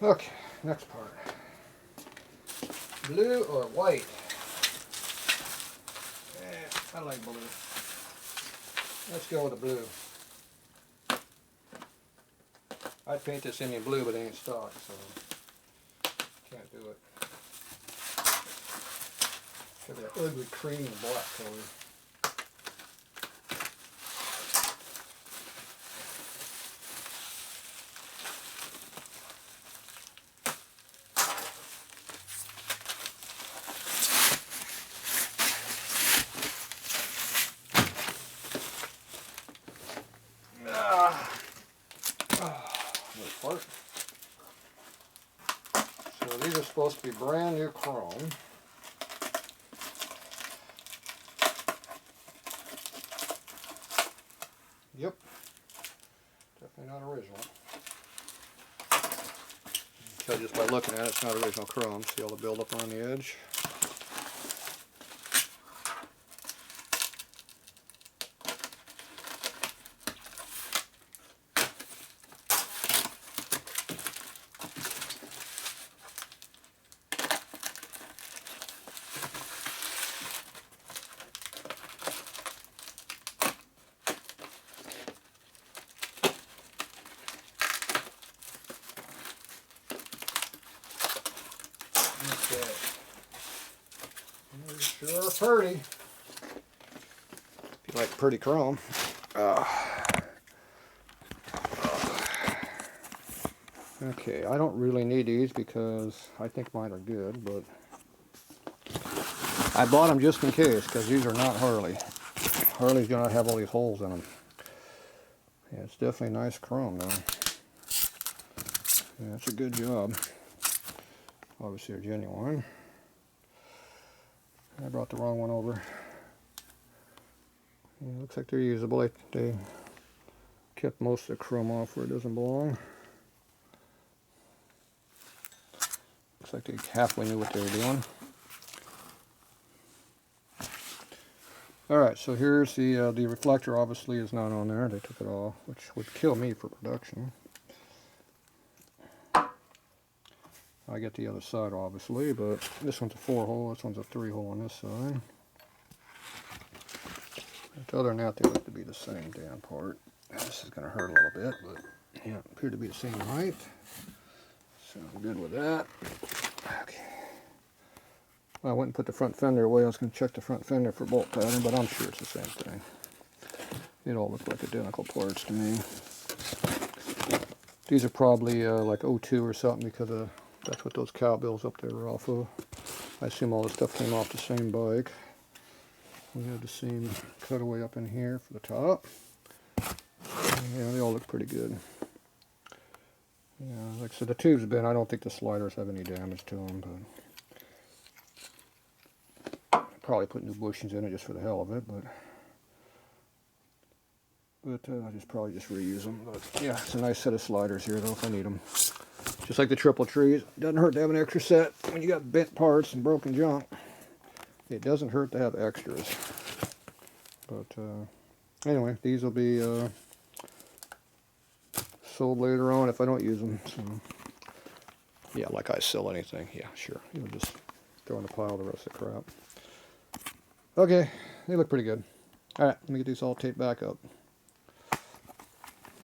Okay, next part. Blue or white? I like blue. Let's go with the blue. I'd paint this Indian blue, but it ain't stock, so can't do it. Got that ugly cream and black color. Part. So these are supposed to be brand new chrome. Yep, definitely not original. So just by looking at it, it's not original chrome. See all the buildup on the edge? Okay. Sure pretty. If you like pretty chrome. Okay, I don't really need these because I think mine are good, but I bought them just in case because these are not Harley. Harley's gonna have all these holes in them. Yeah, it's definitely nice chrome though. Yeah, it's a good job. Obviously they're genuine. I brought the wrong one over. Yeah, looks like they're usable. They kept most of the chrome off where it doesn't belong. Looks like they halfway knew what they were doing. Alright, so here's the reflector. Obviously is not on there. They took it off, which would kill me for production. I get the other side obviously, but this one's a 4-hole, this one's a 3-hole on this side. But other than that, they look to be the same damn part. This is going to hurt a little bit, but yeah, appear to be the same height. So I'm good with that. Okay. Well, I went and put the front fender away. I was going to check the front fender for bolt pattern, but I'm sure it's the same thing. It all look like identical parts to me. These are probably like 02 or something because that's what those cowbells up there are off of. I assume all this stuff came off the same bike. We have the same cutaway up in here for the top. Yeah, they all look pretty good. Yeah, like I said, the tube's been, I don't think the sliders have any damage to them, but I'll probably put new bushings in it just for the hell of it, but I probably just reuse them. But yeah, it's a nice set of sliders here though if I need them. Just like the triple trees, it doesn't hurt to have an extra set when you got bent parts and broken junk. It doesn't hurt to have extras. But anyway, these will be sold later on if I don't use them. So yeah, like I sell anything. Yeah, sure. You'll just throw in the pile the rest of the crap. Okay, they look pretty good. Alright, let me get these all taped back up.